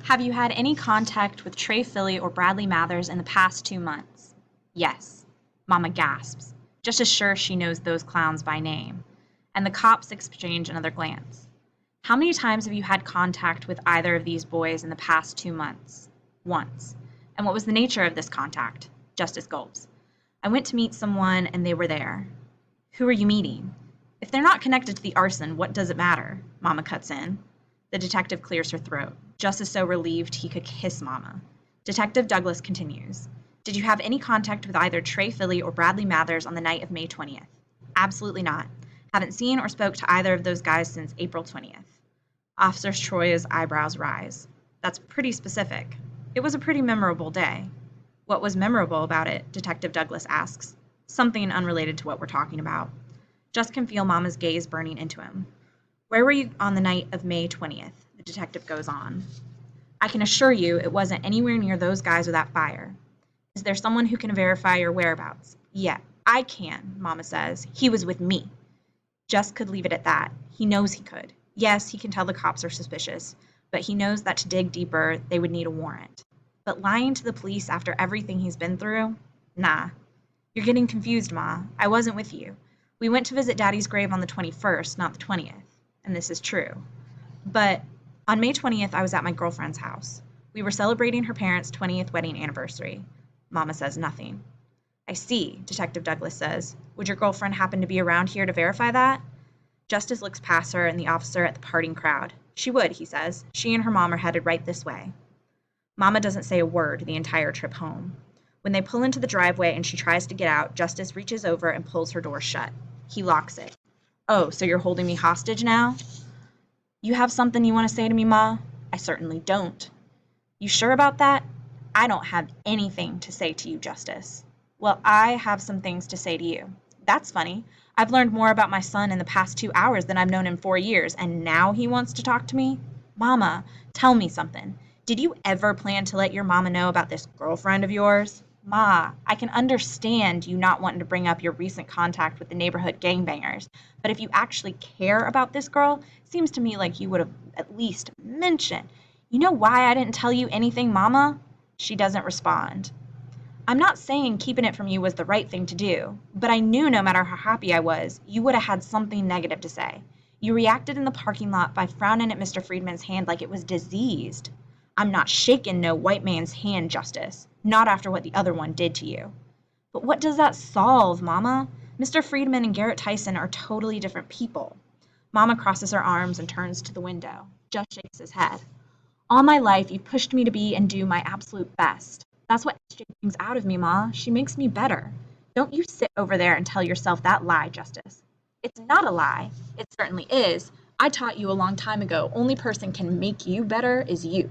Have you had any contact with Trey Philly or Bradley Mathers in the past 2 months? Yes. Mama gasps, just as sure she knows those clowns by name. And the cops exchange another glance. How many times have you had contact with either of these boys in the past 2 months? Once. And what was the nature of this contact? Justice gulps. I went to meet someone and they were there. Who are you meeting? If they're not connected to the arson, what does it matter? Mama cuts in. The detective clears her throat, just as so relieved he could kiss Mama. Detective Douglas continues. Did you have any contact with either Trey Philly or Bradley Mathers on the night of May 20th? Absolutely not. Haven't seen or spoke to either of those guys since April 20th. Officer Troy's eyebrows rise. That's pretty specific. It was a pretty memorable day. What was memorable about it? Detective Douglas asks. Something unrelated to what we're talking about. Just can feel Mama's gaze burning into him. Where were you on the night of May 20th? The detective goes on. I can assure you it wasn't anywhere near those guys with that fire. Is there someone who can verify your whereabouts? Yeah, I can, Mama says. He was with me. Just could leave it at that. He knows he could. Yes, he can tell the cops are suspicious, but he knows that to dig deeper, they would need a warrant. But lying to the police after everything he's been through? Nah. You're getting confused, Ma. I wasn't with you. We went to visit Daddy's grave on the 21st, not the 20th. And this is true. But on May 20th, I was at my girlfriend's house. We were celebrating her parents' 20th wedding anniversary. Mama says nothing. I see, Detective Douglas says. Would your girlfriend happen to be around here to verify that? Justice looks past her and the officer at the parting crowd. She would, he says. She and her mom are headed right this way. Mama doesn't say a word the entire trip home. When they pull into the driveway and she tries to get out, Justice reaches over and pulls her door shut. He locks it. Oh, so you're holding me hostage now? You have something you want to say to me, Ma? I certainly don't. You sure about that? I don't have anything to say to you, Justice. Well, I have some things to say to you. That's funny. I've learned more about my son in the past 2 hours than I've known in 4 years, and now he wants to talk to me? Mama, tell me something. Did you ever plan to let your mama know about this girlfriend of yours? Ma, I can understand you not wanting to bring up your recent contact with the neighborhood gangbangers, but if you actually care about this girl, it seems to me like you would have at least mentioned. You know why I didn't tell you anything, Mama? She doesn't respond. I'm not saying keeping it from you was the right thing to do, but I knew no matter how happy I was, you would have had something negative to say. You reacted in the parking lot by frowning at Mr. Friedman's hand like it was diseased. I'm not shaking no white man's hand, Justice. Not after what the other one did to you. But what does that solve, Mama? Mr. Friedman and Garrett Tyson are totally different people. Mama crosses her arms and turns to the window. Just shakes his head. All my life, you've pushed me to be and do my absolute best. That's what SJ brings out of me, Ma. She makes me better. Don't you sit over there and tell yourself that lie, Justice. It's not a lie. It certainly is. I taught you a long time ago, only person can make you better is you.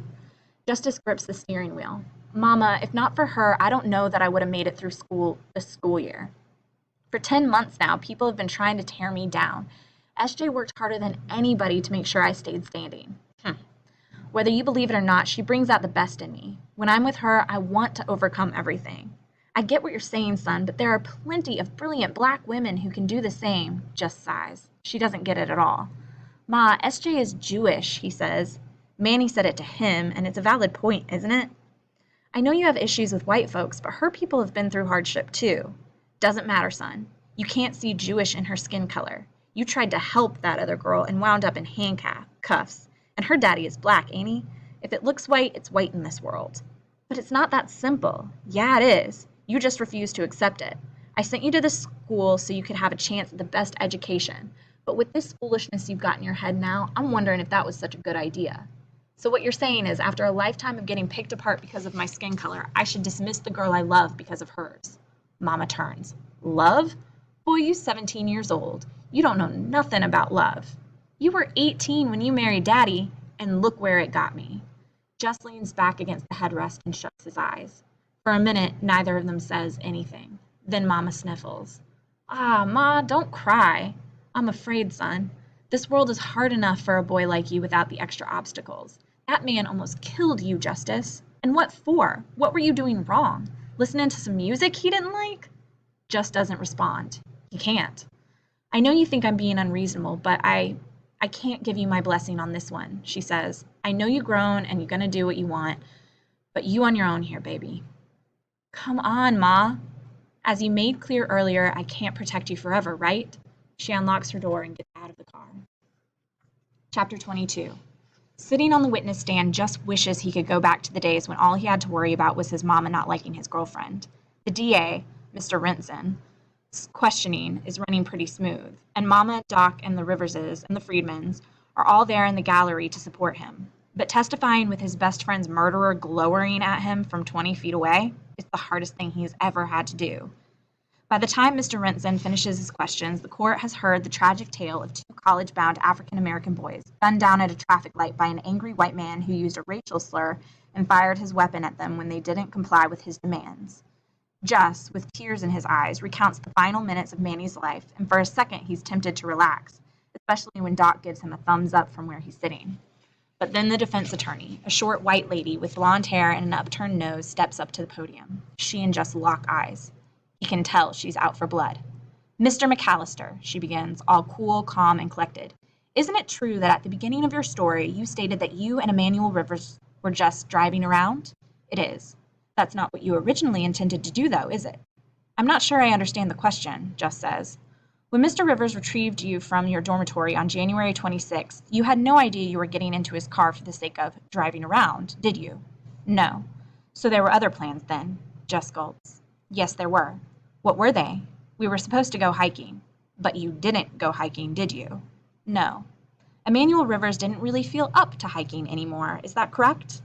Justice grips the steering wheel. Mama, if not for her, I don't know that I would have made it through this school year. For 10 months now, people have been trying to tear me down. SJ worked harder than anybody to make sure I stayed standing. Whether you believe it or not, she brings out the best in me. When I'm with her, I want to overcome everything. I get what you're saying, son, but there are plenty of brilliant black women who can do the same. Just sighs. She doesn't get it at all. Ma, SJ is Jewish, he says. Manny said it to him, and it's a valid point, isn't it? I know you have issues with white folks, but her people have been through hardship too. Doesn't matter, son. You can't see Jewish in her skin color. You tried to help that other girl and wound up in handcuffs. And her daddy is black, ain't he? If it looks white, it's white in this world. But it's not that simple. Yeah, it is. You just refuse to accept it. I sent you to this school so you could have a chance at the best education. But with this foolishness you've got in your head now, I'm wondering if that was such a good idea. So what you're saying is, after a lifetime of getting picked apart because of my skin color, I should dismiss the girl I love because of hers. Mama turns. Love? Boy, you 17 years old. You don't know nothing about love. You were 18 when you married Daddy, and look where it got me. Just leans back against the headrest and shuts his eyes. For a minute, neither of them says anything. Then Mama sniffles. Ah, Ma, don't cry. I'm afraid, son. This world is hard enough for a boy like you without the extra obstacles. That man almost killed you, Justice. And what for? What were you doing wrong? Listening to some music he didn't like? Just doesn't respond. He can't. I know you think I'm being unreasonable, but I I can't give you my blessing on this one, she says. I know you've grown and you're going to do what you want, but you on your own here, baby. Come on, Ma. As you made clear earlier, I can't protect you forever, right? She unlocks her door and gets out of the car. Chapter 22. Sitting on the witness stand, just wishes he could go back to the days when all he had to worry about was his mama not liking his girlfriend. The DA, Mr. Rentson's questioning is running pretty smooth, and Mama, Doc, and the Riverses and the Friedmans are all there in the gallery to support him. But testifying with his best friend's murderer glowering at him from 20 feet away is the hardest thing he's ever had to do. By the time Mr. Rentson finishes his questions, the court has heard the tragic tale of two college-bound African-American boys gunned down at a traffic light by an angry white man who used a racial slur and fired his weapon at them when they didn't comply with his demands. Jus, with tears in his eyes, recounts the final minutes of Manny's life, and for a second he's tempted to relax, especially when Doc gives him a thumbs up from where he's sitting. But then the defense attorney, a short white lady with blonde hair and an upturned nose, steps up to the podium. She and Jus lock eyes. He can tell she's out for blood. Mr. McAllister, she begins, all cool, calm, and collected. Isn't it true that at the beginning of your story you stated that you and Emmanuel Rivers were just driving around? It is. That's not what you originally intended to do, though, is it? I'm not sure I understand the question, Jus says. When Mr. Rivers retrieved you from your dormitory on January 26th, you had no idea you were getting into his car for the sake of driving around, did you? No. So there were other plans then, Jus gulps. Yes, there were. What were they? We were supposed to go hiking. But you didn't go hiking, did you? No. Emmanuel Rivers didn't really feel up to hiking anymore, is that correct?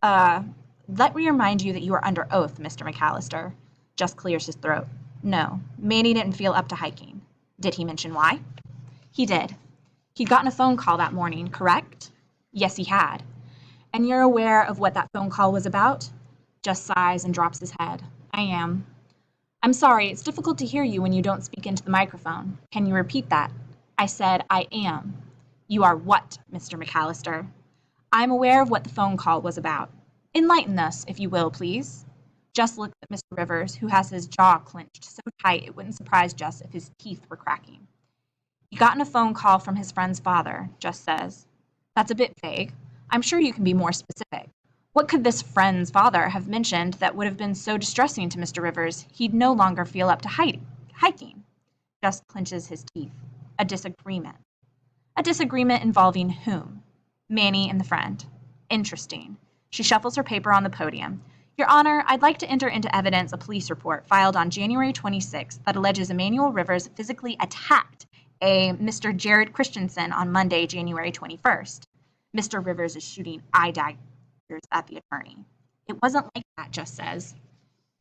Let me remind you that you are under oath, Mr. McAllister. Jus clears his throat. No, Manny didn't feel up to hiking. Did he mention why? He did. He'd gotten a phone call that morning, correct? Yes, he had. And you're aware of what that phone call was about? Jus sighs and drops his head. I am. I'm sorry, it's difficult to hear you when you don't speak into the microphone. Can you repeat that? I said, I am. You are what, Mr. McAllister? I'm aware of what the phone call was about. Enlighten us, if you will, please. Jus looks at Mr. Rivers, who has his jaw clenched so tight it wouldn't surprise Jus if his teeth were cracking. He gotten a phone call from his friend's father, Jus says. That's a bit vague. I'm sure you can be more specific. What could this friend's father have mentioned that would have been so distressing to Mr. Rivers he'd no longer feel up to hiking? Jus clenches his teeth. A disagreement. A disagreement involving whom? Manny and the friend. Interesting. She shuffles her paper on the podium. Your Honor, I'd like to enter into evidence a police report filed on January 26th that alleges Emmanuel Rivers physically attacked a Mr. Jared Christensen on Monday, January 21st. Mr. Rivers is shooting eye daggers at the attorney. It wasn't like that, Jus says.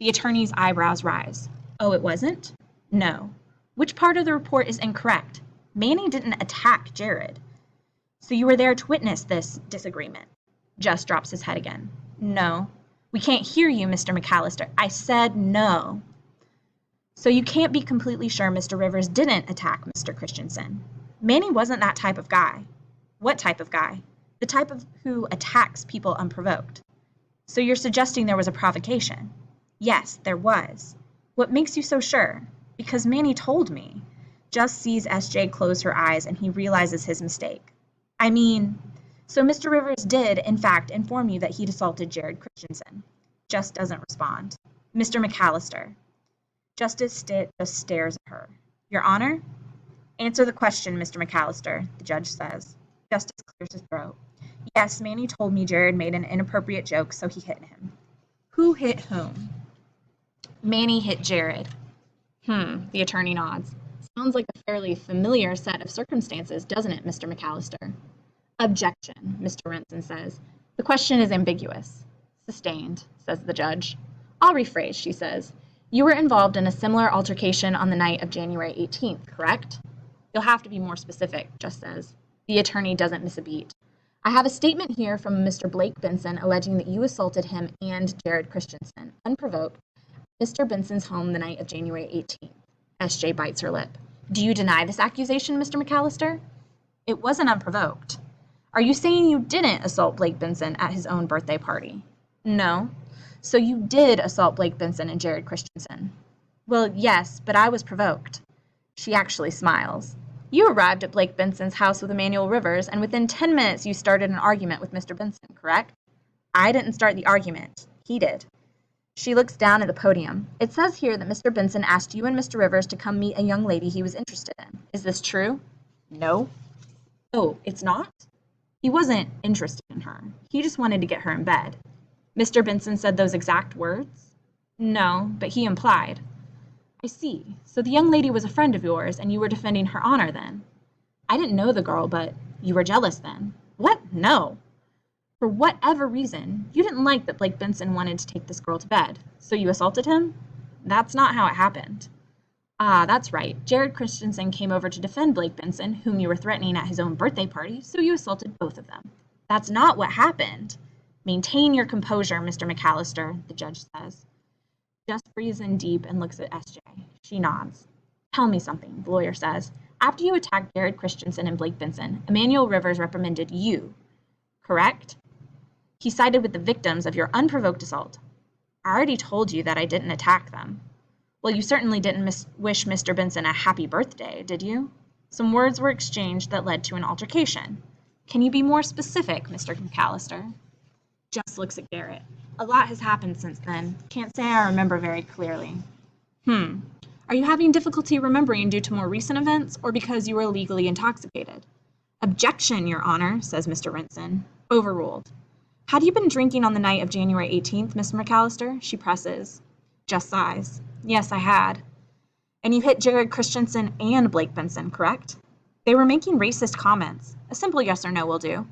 The attorney's eyebrows rise. Oh, it wasn't? No. Which part of the report is incorrect? Manny didn't attack Jared. So you were there to witness this disagreement? Jus drops his head again. No. We can't hear you, Mr. McAllister. I said no. So you can't be completely sure Mr. Rivers didn't attack Mr. Christensen. Manny wasn't that type of guy. What type of guy? The type of who attacks people unprovoked. So you're suggesting there was a provocation? Yes, there was. What makes you so sure? Because Manny told me. Jus sees SJ close her eyes and he realizes his mistake. I mean, so Mr. Rivers did, in fact, inform you that he'd assaulted Jared Christensen. Jus doesn't respond. Mr. McAllister. Justice just stares at her. Your Honor? Answer the question, Mr. McAllister, the judge says. Justice clears his throat. Yes, Manny told me Jared made an inappropriate joke, so he hit him. Who hit whom? Manny hit Jared. The attorney nods. Sounds like a fairly familiar set of circumstances, doesn't it, Mr. McAllister? Objection, Mr. Renson says. The question is ambiguous. Sustained, says the judge. I'll rephrase, she says. You were involved in a similar altercation on the night of January 18th, correct? You'll have to be more specific, Jus says. The attorney doesn't miss a beat. I have a statement here from Mr. Blake Benson alleging that you assaulted him and Jared Christensen, unprovoked, at Mr. Benson's home the night of January 18th. SJ bites her lip. Do you deny this accusation, Mr. McAllister? It wasn't unprovoked. Are you saying you didn't assault Blake Benson at his own birthday party? No. So you did assault Blake Benson and Jared Christensen? Well, yes, but I was provoked. She actually smiles. You arrived at Blake Benson's house with Emmanuel Rivers, and within 10 minutes you started an argument with Mr. Benson, correct? I didn't start the argument. He did. She looks down at the podium. It says here that Mr. Benson asked you and Mr. Rivers to come meet a young lady he was interested in. Is this true? No. Oh, it's not? He wasn't interested in her. He just wanted to get her in bed. Mr. Benson said those exact words? No, but he implied. I see. So the young lady was a friend of yours, and you were defending her honor then? I didn't know the girl, but you were jealous then. What? No. For whatever reason, you didn't like that Blake Benson wanted to take this girl to bed, so you assaulted him? That's not how it happened. Ah, that's right. Jared Christensen came over to defend Blake Benson, whom you were threatening at his own birthday party, so you assaulted both of them. That's not what happened. Maintain your composure, Mr. McAllister, the judge says. Just breathes in deep and looks at SJ. She nods. Tell me something, the lawyer says. After you attacked Jared Christensen and Blake Benson, Emmanuel Rivers reprimanded you, correct? He sided with the victims of your unprovoked assault. I already told you that I didn't attack them. Well, you certainly didn't wish Mr. Benson a happy birthday, did you? Some words were exchanged that led to an altercation. Can you be more specific, Mr. McAllister? Just looks at Garrett. A lot has happened since then. Can't say I remember very clearly. Are you having difficulty remembering due to more recent events or because you were illegally intoxicated? Objection, Your Honor, says Mr. Rinson. Overruled. Had you been drinking on the night of January 18th, Miss McAllister? She presses. Just sighs. Yes, I had. And you hit Jared Christensen and Blake Benson, correct? They were making racist comments. A simple yes or no will do.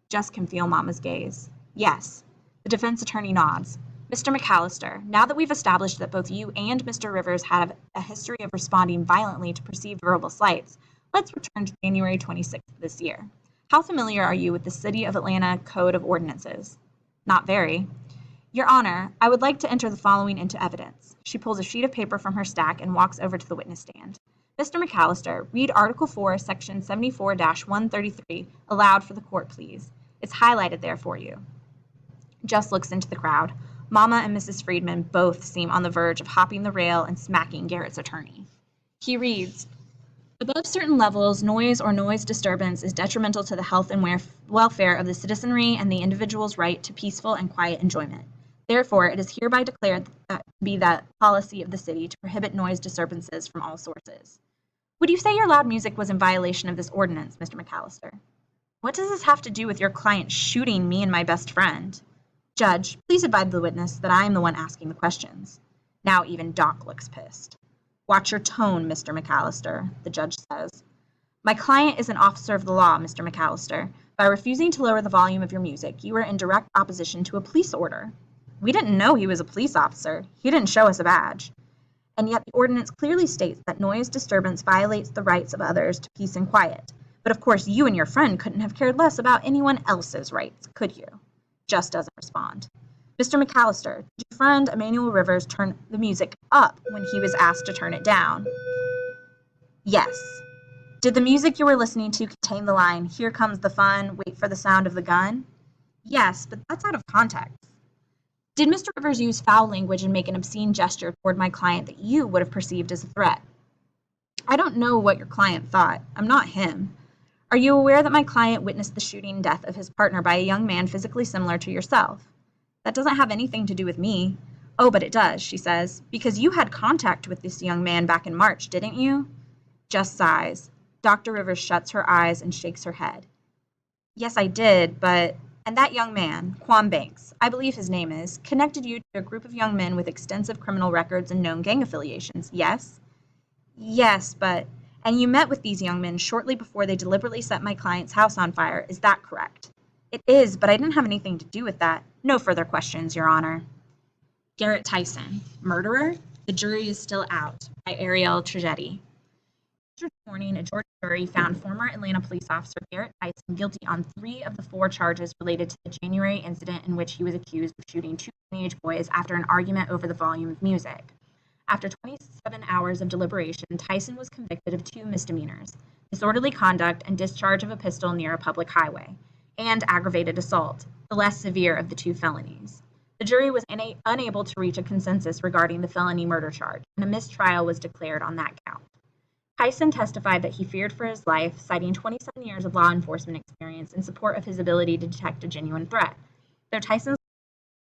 Just can feel Mama's gaze. Yes. The defense attorney nods. Mr. McAllister, now that we've established that both you and Mr. Rivers had a history of responding violently to perceived verbal slights, let's return to January 26th of this year. How familiar are you with the City of Atlanta Code of Ordinances? Not very. Your Honor, I would like to enter the following into evidence. She pulls a sheet of paper from her stack and walks over to the witness stand. Mr. McAllister, read Article 4, Section 74-133 aloud for the court, please. It's highlighted there for you. Just looks into the crowd. Mama and Mrs. Friedman both seem on the verge of hopping the rail and smacking Garrett's attorney. He reads, above certain levels, noise or noise disturbance is detrimental to the health and welfare of the citizenry and the individual's right to peaceful and quiet enjoyment. Therefore, it is hereby declared to be the policy of the city to prohibit noise disturbances from all sources. Would you say your loud music was in violation of this ordinance, Mr. McAllister? What does this have to do with your client shooting me and my best friend? Judge, please advise the witness that I am the one asking the questions. Now even Doc looks pissed. Watch your tone, Mr. McAllister, the judge says. My client is an officer of the law, Mr. McAllister. By refusing to lower the volume of your music, you are in direct opposition to a police order. We didn't know he was a police officer. He didn't show us a badge. And yet the ordinance clearly states that noise disturbance violates the rights of others to peace and quiet. But of course, you and your friend couldn't have cared less about anyone else's rights, could you? Just doesn't respond. Mr. McAllister, did your friend Emmanuel Rivers turn the music up when he was asked to turn it down? Yes. Did the music you were listening to contain the line, "Here comes the fun, wait for the sound of the gun"? Yes, but that's out of context. Did Mr. Rivers use foul language and make an obscene gesture toward my client that you would have perceived as a threat? I don't know what your client thought. I'm not him. Are you aware that my client witnessed the shooting and death of his partner by a young man physically similar to yourself? That doesn't have anything to do with me. Oh, but it does, she says, because you had contact with this young man back in March, didn't you? Just sighs. Dr. Rivers shuts her eyes and shakes her head. Yes, I did, but... And that young man, Quan Banks, I believe his name is, connected you to a group of young men with extensive criminal records and known gang affiliations, yes? Yes, but... And you met with these young men shortly before they deliberately set my client's house on fire, is that correct? It is, but I didn't have anything to do with that. No further questions, Your Honor. Garrett Tyson, murderer? The jury is still out, by Ariel Tragetti. This morning, a Georgia jury found former Atlanta police officer Garrett Tyson guilty on 3 of the 4 charges related to the January incident in which he was accused of shooting 2 teenage boys after an argument over the volume of music. After 27 hours of deliberation, Tyson was convicted of 2 misdemeanors, disorderly conduct and discharge of a pistol near a public highway, and aggravated assault, the less severe of the 2 felonies. The jury was unable to reach a consensus regarding the felony murder charge, and a mistrial was declared on that count. Tyson testified that he feared for his life, citing 27 years of law enforcement experience in support of his ability to detect a genuine threat. Though Tyson's